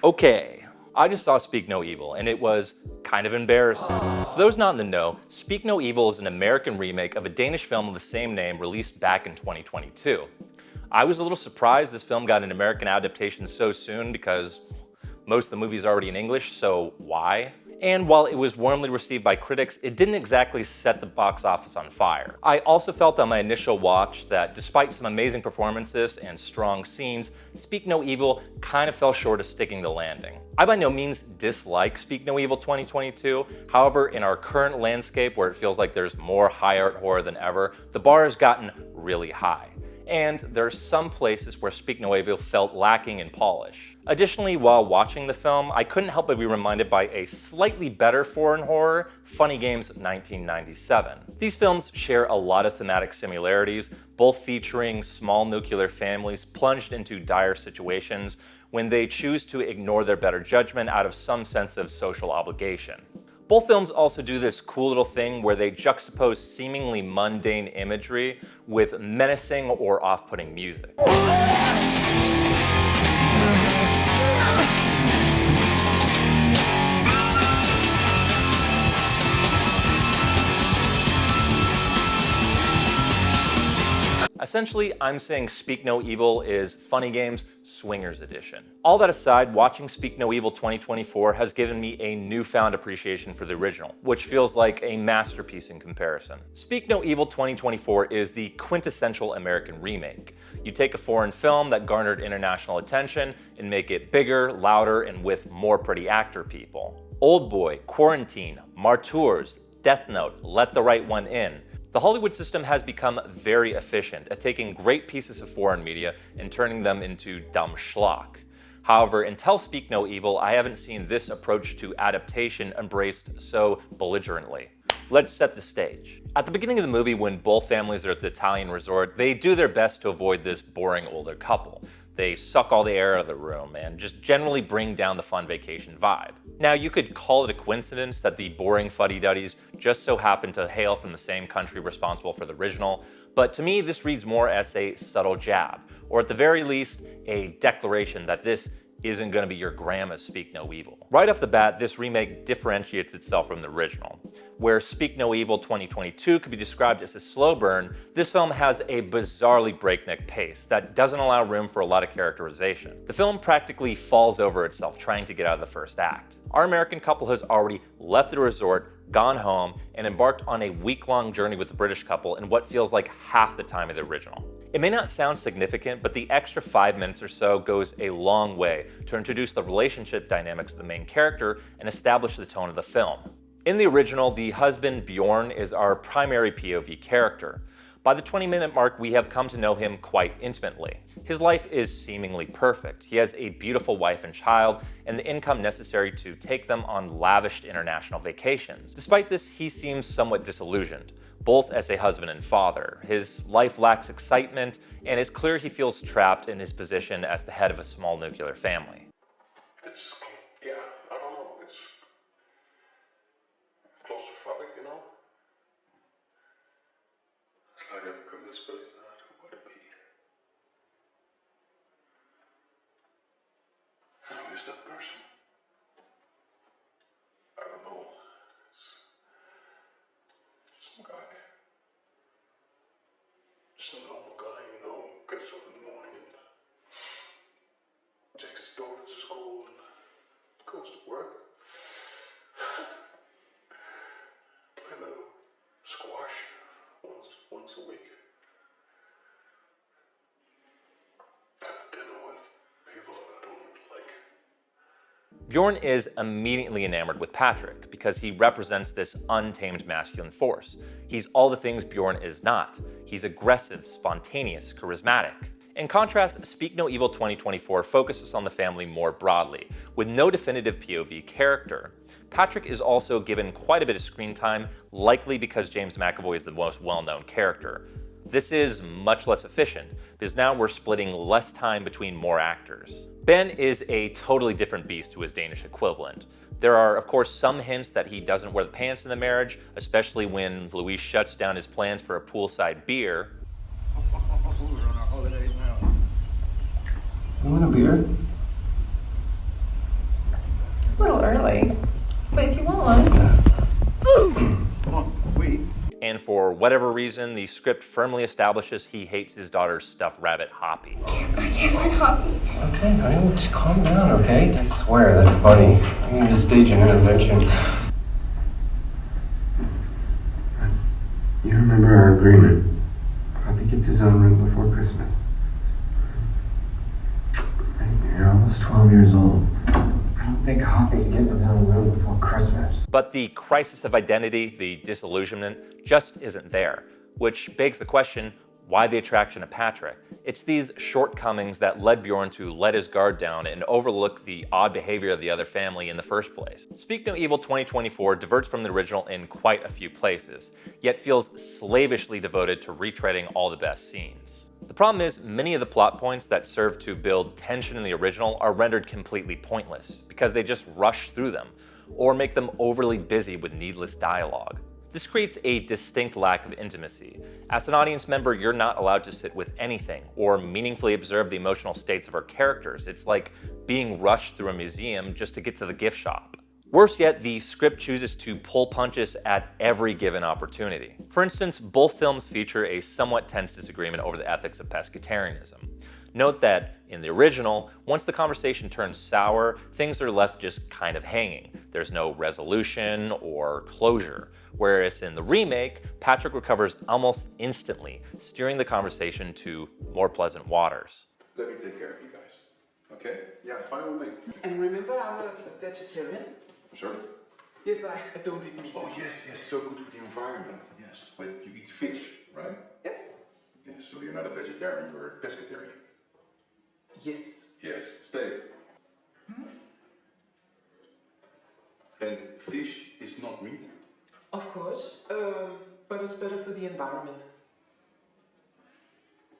Okay, I just saw Speak No Evil, and it was kind of embarrassing. For those not in the know, Speak No Evil is an American remake of a Danish film of the same name released back in 2022. I was a little surprised this film got an American adaptation so soon because most of the movie is already in English, so why? And while it was warmly received by critics, it didn't exactly set the box office on fire. I also felt on my initial watch that despite some amazing performances and strong scenes, Speak No Evil kind of fell short of sticking the landing. I by no means dislike Speak No Evil 2022, however, in our current landscape where it feels like there's more high art horror than ever, the bar has gotten really high. And there are some places where Speak No Evil felt lacking in polish. Additionally, while watching the film, I couldn't help but be reminded by a slightly better foreign horror, Funny Games 1997. These films share a lot of thematic similarities, both featuring small nuclear families plunged into dire situations when they choose to ignore their better judgment out of some sense of social obligation. Both films also do this cool little thing where they juxtapose seemingly mundane imagery with menacing or off-putting music. Essentially, I'm saying Speak No Evil is Funny Games Swingers Edition. All that aside, watching Speak No Evil 2024 has given me a newfound appreciation for the original, which feels like a masterpiece in comparison. Speak No Evil 2024 is the quintessential American remake. You take a foreign film that garnered international attention and make it bigger, louder, and with more pretty actor people. Old Boy, Quarantine, Martyrs, Death Note, Let the Right One In. The Hollywood system has become very efficient at taking great pieces of foreign media and turning them into dumb schlock. However, until Speak No Evil, I haven't seen this approach to adaptation embraced so belligerently. Let's set the stage. At the beginning of the movie, when both families are at the Italian resort, they do their best to avoid this boring older couple. They suck all the air out of the room and just generally bring down the fun vacation vibe. Now, you could call it a coincidence that the boring fuddy-duddies just so happen to hail from the same country responsible for the original, but to me this reads more as a subtle jab, or at the very least, a declaration that this isn't going to be your grandma's Speak No Evil. Right off the bat, this remake differentiates itself from the original. Where Speak No Evil 2022 could be described as a slow burn, this film has a bizarrely breakneck pace that doesn't allow room for a lot of characterization. The film practically falls over itself trying to get out of the first act. Our American couple has already left the resort, gone home, and embarked on a week-long journey with the British couple in what feels like half the time of the original. It may not sound significant, but the extra 5 minutes or so goes a long way to introduce the relationship dynamics of the main character and establish the tone of the film. In the original, the husband Bjorn is our primary POV character. By the 20-minute mark, we have come to know him quite intimately. His life is seemingly perfect. He has a beautiful wife and child, and the income necessary to take them on lavish international vacations. Despite this, he seems somewhat disillusioned, both as a husband and father. His life lacks excitement, and it's clear he feels trapped in his position as the head of a small nuclear family. Yeah, I don't know, it's claustrophobic, you know? It's like every come this place that I don't want to be. Who is that person? I don't know. It's some guy. Just a normal guy, you know, gets up in the morning and takes his daughter to school and goes to work. Play a little squash once a week. Have dinner with people that I don't even like. Bjorn is immediately enamored with Patrick because he represents this untamed masculine force. He's all the things Bjorn is not. He's aggressive, spontaneous, charismatic. In contrast, Speak No Evil 2024 focuses on the family more broadly, with no definitive POV character. Patrick is also given quite a bit of screen time, likely because James McAvoy is the most well-known character. This is much less efficient, because now we're splitting less time between more actors. Ben is a totally different beast to his Danish equivalent. There are, of course, some hints that he doesn't wear the pants in the marriage, especially when Louis shuts down his plans for a poolside beer. You want a beer? A little early. But if you want one. Come on, wait. And for whatever reason, the script firmly establishes he hates his daughter's stuffed rabbit, Hoppy. I can't find Hoppy. Okay, honey, just calm down, okay? I swear, that's funny. I need to stage an intervention. You remember our agreement? Hoppy gets his own room before Christmas. You're almost 12 years old. I don't think Hoppy's getting his own room before Christmas. But the crisis of identity, the disillusionment, just isn't there. Which begs the question, why the attraction to Patrick? It's these shortcomings that led Bjorn to let his guard down and overlook the odd behavior of the other family in the first place. Speak No Evil 2024 diverts from the original in quite a few places, yet feels slavishly devoted to retreading all the best scenes. The problem is, many of the plot points that serve to build tension in the original are rendered completely pointless, because they just rush through them, or make them overly busy with needless dialogue. This creates a distinct lack of intimacy. As an audience member, you're not allowed to sit with anything, or meaningfully observe the emotional states of our characters. It's like being rushed through a museum just to get to the gift shop. Worse yet, the script chooses to pull punches at every given opportunity. For instance, both films feature a somewhat tense disagreement over the ethics of pescatarianism. Note that, in the original, once the conversation turns sour, things are left just kind of hanging. There's no resolution or closure. Whereas in the remake, Patrick recovers almost instantly, steering the conversation to more pleasant waters. Let me take care of you guys. Okay? Yeah, fine with me. And remember, I'm a vegetarian. Sorry? Yes, I don't eat meat. Oh, yes, so good for the environment. Yes, but you eat fish, right? Yes. Yes, so you're not a vegetarian, you're a pescatarian. Yes. Yes, Steve. And fish is not meat? Of course. But it's better for the environment.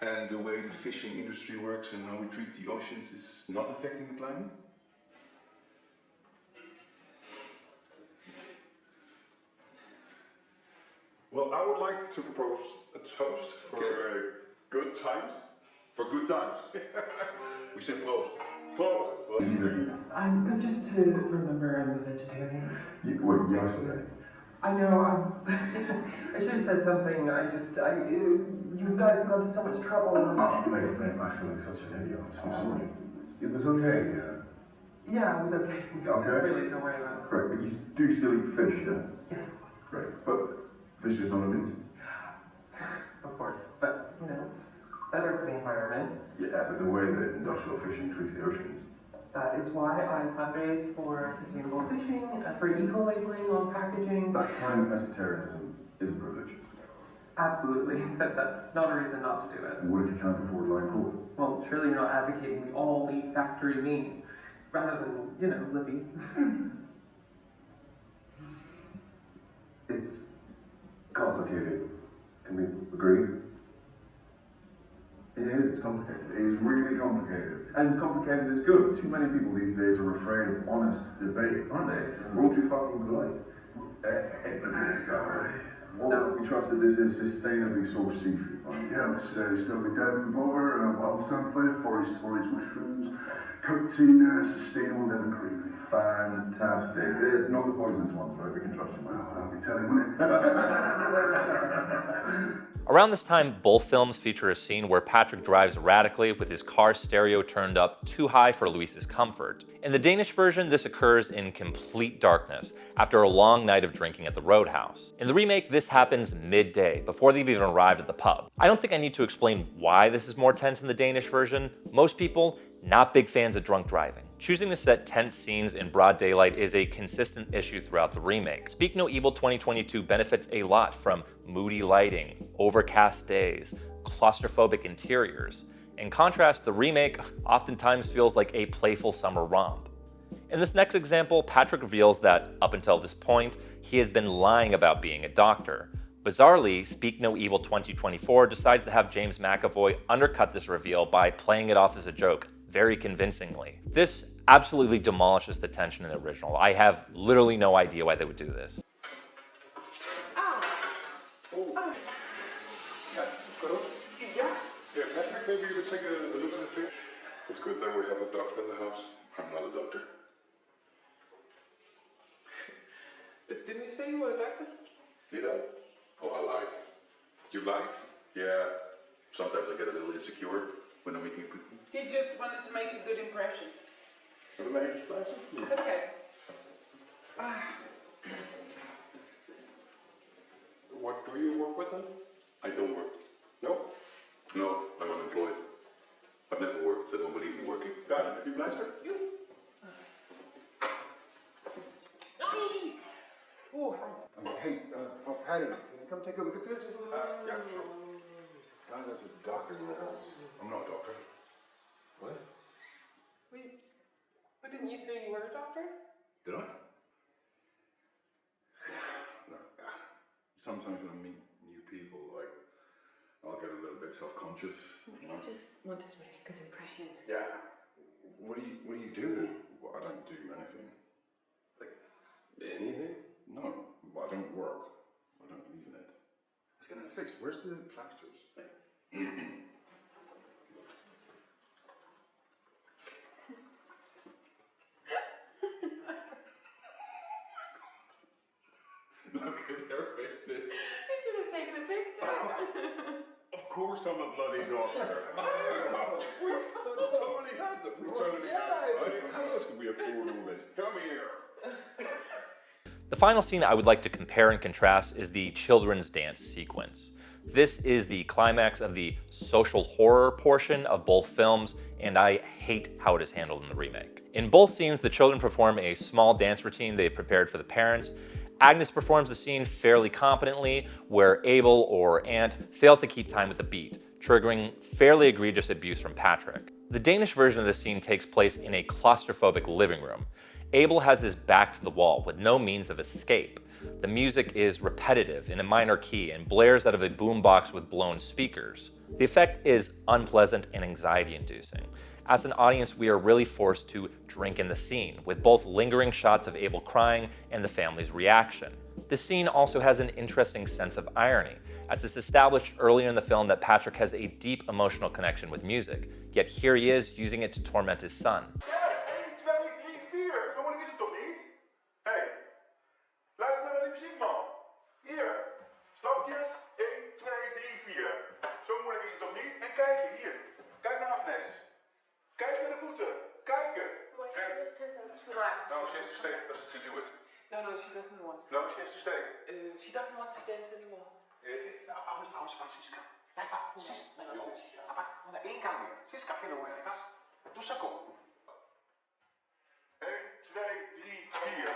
And the way the fishing industry works and how we treat the oceans is not affecting the climate? Well, I would like to propose a toast for good times. For good times. We said closed. Closed. I'm just to remember I'm a vegetarian. Wait, you asked already. I know, I should have said something. You guys have gone to so much trouble. Oh, mate, I feel like such an idiot. I'm so sorry. It was okay, Yeah, it was okay. Okay. Really, don't worry about it. Great, but you do still eat fish, yeah? Yes, Great, but fish is not a meat. of course. But, it's better for the environment. Yeah, but the way that industrial fishing treats the oceans. That is why I fundraise for sustainable fishing, for eco-labeling on packaging. That kind of pescatarianism is a privilege. Absolutely, but that's not a reason not to do it. And what if you can't afford line court? Well, surely you're not advocating we all eat factory meat, rather than, Libby. It's complicated. Can we agree? It is, it's complicated. It is really complicated. And complicated is good. Too many people these days are afraid of honest debate, aren't they? We're all too fucking polite. Hey, look at this, we trust that this is sustainably sourced seafood. Yeah, it's still with Devon butter, wild sunflower, forest mushrooms, cooked in sustainable Devon cream. Fantastic. Not the poisonous ones, right? We can trust you. Well, I'll be telling you. Around this time, both films feature a scene where Patrick drives erratically with his car's stereo turned up too high for Louise's comfort. In the Danish version, this occurs in complete darkness after a long night of drinking at the Roadhouse. In the remake, this happens midday, before they've even arrived at the pub. I don't think I need to explain why this is more tense in the Danish version. Most people, not big fans of drunk driving. Choosing to set tense scenes in broad daylight is a consistent issue throughout the remake. Speak No Evil 2022 benefits a lot from moody lighting, overcast days, claustrophobic interiors. In contrast, the remake oftentimes feels like a playful summer romp. In this next example, Patrick reveals that, up until this point, he has been lying about being a doctor. Bizarrely, Speak No Evil 2024 decides to have James McAvoy undercut this reveal by playing it off as a joke very convincingly. This absolutely demolishes the tension in the original. I have literally no idea why they would do this. Yeah, Patrick, maybe you could take a look at the fish. It's good that we have a doctor in the house. I'm not a doctor. Didn't you say you were a doctor? Did I? Oh, I lied. You lied? Yeah. Sometimes I get a little insecure when I meet new people. He just wanted to make a good impression. Wat een beetje spijzen? Even kijken. What do you work with then? I don't work. No? No, I'm unemployed. I've never worked. I don't believe in working. Got it. Heb je pleister? Hey, Patty, can you come take a look at this? Yeah, sure. Guy, there's a doctor in the house. I'm not a doctor. What? Wait, but didn't you say you were a doctor? Did I? No. Sometimes when I meet new people, like, I'll get a little bit self-conscious. You just wanted to make a good impression. Yeah. What do you do then? Well, I don't do anything. Like, anything? No, I don't work. I don't believe in it. Let's get it fixed. Where's the plasters? Look at their faces. You should have taken a picture. Of course I'm a bloody doctor. We totally had them. We totally had them. How else could we afford all this? Come here. The final scene I would like to compare and contrast is the children's dance sequence. This is the climax of the social horror portion of both films, and I hate how it is handled in the remake. In both scenes, the children perform a small dance routine they've prepared for the parents. Agnes performs the scene fairly competently, where Abel, or Ant, fails to keep time with the beat, triggering fairly egregious abuse from Patrick. The Danish version of the scene takes place in a claustrophobic living room. Abel has his back to the wall with no means of escape. The music is repetitive in a minor key and blares out of a boombox with blown speakers. The effect is unpleasant and anxiety-inducing. As an audience, we are really forced to drink in the scene, with both lingering shots of Abel crying and the family's reaction. The scene also has an interesting sense of irony, as it's established earlier in the film that Patrick has a deep emotional connection with music, yet here he is using it to torment his son. Stapjes, 1, 2, 3, 4. Zo moeilijk is het toch niet? En kijken, hier. Kijk naar Agnes. Kijk naar de voeten. Kijken. No, she has to stay to do it. No, she doesn't want to. No, she has to stay. She doesn't want to dance anymore. Siska. Nej, va? Jo. Pappa, 1 gang mere. Siska, kan du ikke også? Du så god. 1, 2, 3, 4.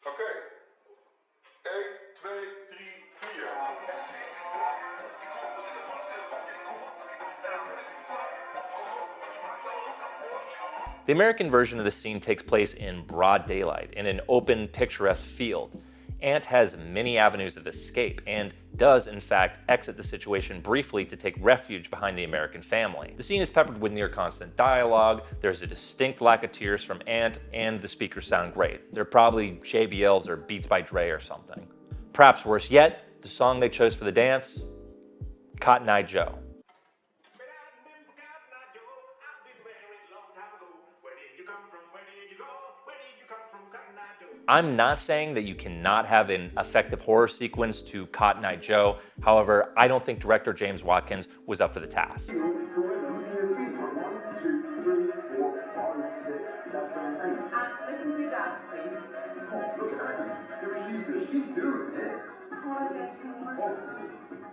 Oké. 1, 2, 3, 4. The American version of the scene takes place in broad daylight, in an open, picturesque field. Ant has many avenues of escape, and does, in fact, exit the situation briefly to take refuge behind the American family. The scene is peppered with near-constant dialogue, there's a distinct lack of tears from Ant, and the speakers sound great. They're probably JBLs or Beats by Dre or something. Perhaps worse yet, the song they chose for the dance? Cotton Eye Joe. I'm not saying that you cannot have an effective horror sequence to Cotton Eye Joe. However, I don't think director James Watkins was up for the task. Listen to your dad, please. Oh, look at Agnes. Do what she's doing. She's doing it. I want to dance more. Oh,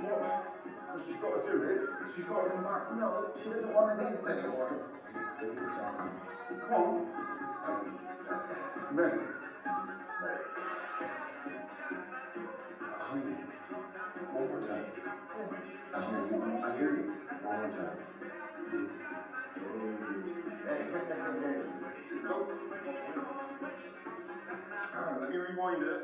what? Well, she's got to do it. She's got to come back. No, she doesn't want to dance anymore. Come on. Meg. Honey. One more time. I hear you. One more time. Go. Let me rewind it.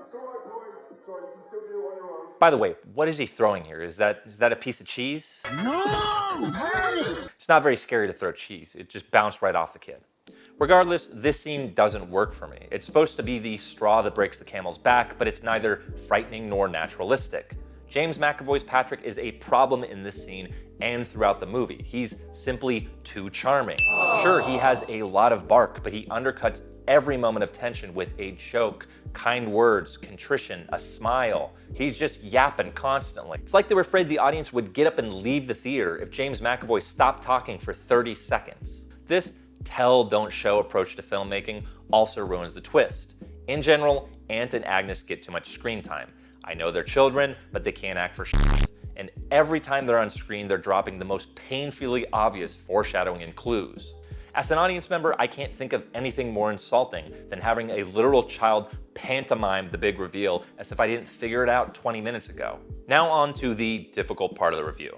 It's alright, boy. It's alright, you can still do it on your own. By the way, what is he throwing here? Is that a piece of cheese? No! Hey! It's not very scary to throw cheese. It just bounced right off the kid. Regardless, this scene doesn't work for me. It's supposed to be the straw that breaks the camel's back, but it's neither frightening nor naturalistic. James McAvoy's Patrick is a problem in this scene and throughout the movie. He's simply too charming. Sure, he has a lot of bark, but he undercuts every moment of tension with a joke, kind words, contrition, a smile. He's just yapping constantly. It's like they were afraid the audience would get up and leave the theater if James McAvoy stopped talking for 30 seconds. This tell, don't show approach to filmmaking also ruins the twist. In general, Ant and Agnes get too much screen time. I know they're children, but they can't act for shit. And every time they're on screen, they're dropping the most painfully obvious foreshadowing and clues. As an audience member, I can't think of anything more insulting than having a literal child pantomime the big reveal as if I didn't figure it out 20 minutes ago. Now on to the difficult part of the review.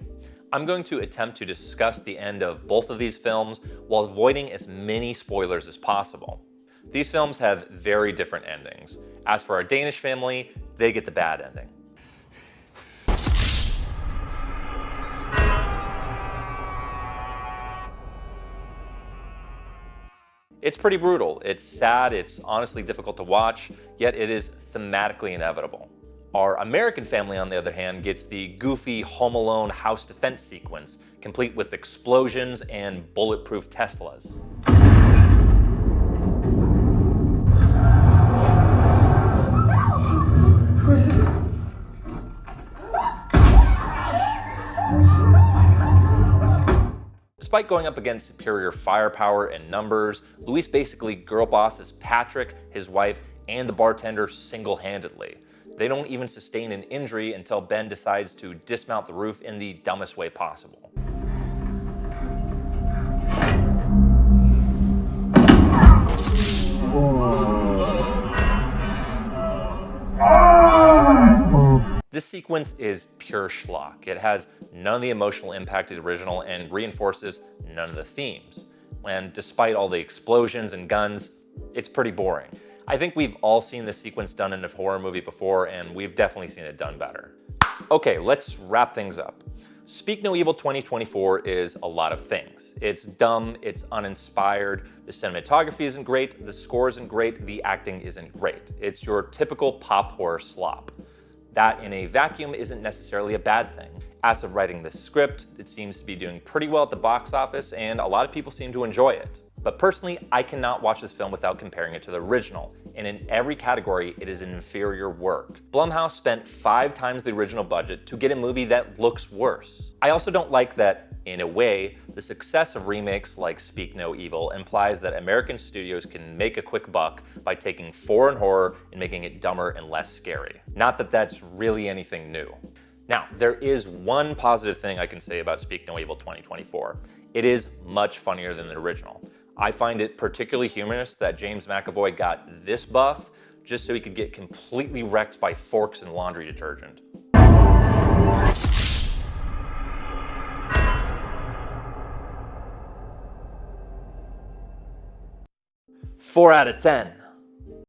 I'm going to attempt to discuss the end of both of these films while avoiding as many spoilers as possible. These films have very different endings. As for our Danish family, they get the bad ending. It's pretty brutal. It's sad, it's honestly difficult to watch, yet it is thematically inevitable. Our American family, on the other hand, gets the goofy Home Alone house defense sequence, complete with explosions and bulletproof Teslas. Despite going up against superior firepower and numbers, Luis basically girl bosses Patrick, his wife, and the bartender single-handedly. They don't even sustain an injury until Ben decides to dismount the roof in the dumbest way possible. This sequence is pure schlock. It has none of the emotional impact of the original and reinforces none of the themes. And despite all the explosions and guns, it's pretty boring. I think we've all seen this sequence done in a horror movie before, and we've definitely seen it done better. Okay, let's wrap things up. Speak No Evil 2024 is a lot of things. It's dumb, it's uninspired, the cinematography isn't great, the score isn't great, the acting isn't great. It's your typical pop horror slop. That in a vacuum isn't necessarily a bad thing. As of writing this script, it seems to be doing pretty well at the box office, and a lot of people seem to enjoy it. But personally, I cannot watch this film without comparing it to the original, and in every category, it is an inferior work. Blumhouse spent 5 times the original budget to get a movie that looks worse. I also don't like that, in a way, the success of remakes like Speak No Evil implies that American studios can make a quick buck by taking foreign horror and making it dumber and less scary. Not that that's really anything new. Now, there is one positive thing I can say about Speak No Evil 2024. It is much funnier than the original. I find it particularly humorous that James McAvoy got this buff just so he could get completely wrecked by forks and laundry detergent. 4 out of 10.